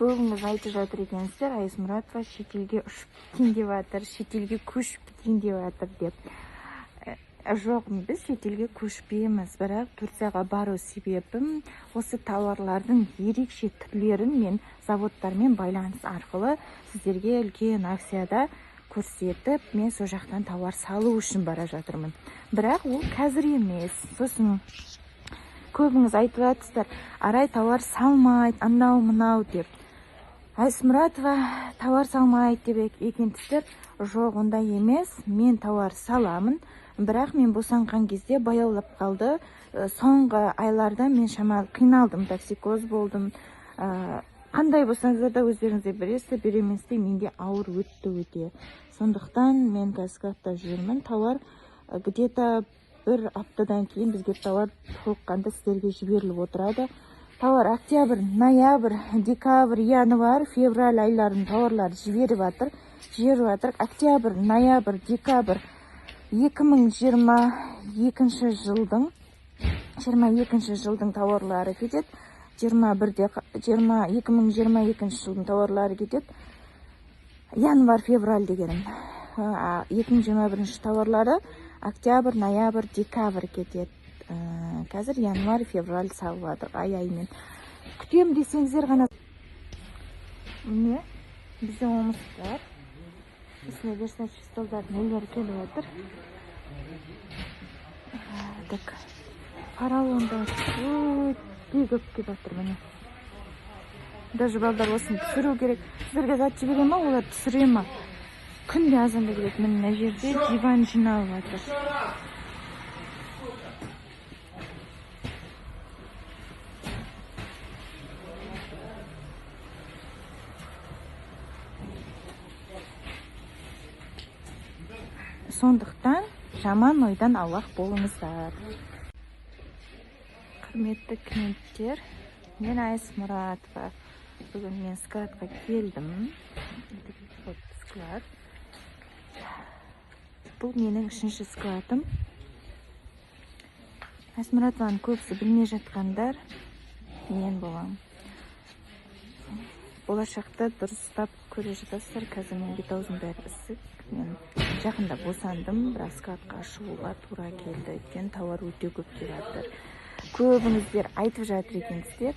Көбіңіз айтып жатыр екенсіздер, Айсмұратова шетелге ұшып кетейін деп жатыр, шетелге көшіп кетейін деп жатыр деп. Жоқ, біз шетелге көшпейміз, бірақ Турцияға бару себебім осы тауарлардың ерекше түрлерін мен заводтармен байланыс арқылы сіздерге үлкен акцияда көрсетіп, мен сол жақтан тауар салу үшін бара жатырмын. Бірақ ол қазір емес. Сосын көбіңіз айтып жатсыздар, Арай тауар салмайды, анау мынау деп. Айсмұратова тауар салмайды деп екенсіздер. Жоқ, ондай емес. Мен тауар саламын. Бірақ мен босанған кезде баяулап қалды. Соңғы айларда мен шамалы қиналдым, токсикоз болдым. Қандай болсаңыздар да өздеріңізде бересіздер, беремесіздер, менде ауыр өтті. Сондықтан мен қазір жүрмін. Тауар где-то бір аптадан кейін бізге тауар толыққанды сіздерге жіберіліп отырады. Тауар октябрь, ноябрь, декабрь, январь, февраль айларын тауарларды жіберіп жатыр. Октябрь, ноябрь, декабрь 2022 жылдың тауарлары кетеді. 2022 жылдың тауарлары кетеді. Январь, февраль дегенім. 2021 тауарлары октябрь, ноябрь, декабрь кетеді. Қазір январь, февраль салып жатыр, ай-аймен. Күтем десеңіздер ғана. Міне, бізде омыстар. Осылай Версаче столдардың үйлері келіп жатыр. Так, поролонда өте көп келіп жатыр міне. Даже балдар осыны түсіру керек. Сіздерге зат жібере ма, олар түсіре ма? Күнде азанда келеді. Міне жерде диван жиналып жатыр. Сондықтан жаман ойдан аулақ болыңыздар. Құрметті клиенттер, мен Айсмұратова. Бүгін мен складқа келдім. Бұл менің 3-ші складым. Айсмұратованың көбісі білмей жатқандар мен болам. Болашақта дұрыстап көре жатасыздар. Қазір мен бет-аузым бәрі ісік. Мен жақында босандым, бірақ складқа шығуға тура келді. Өйткені тауар өте көп деп жатыр. Көбіңіздер айтып жатыр екенсіздер.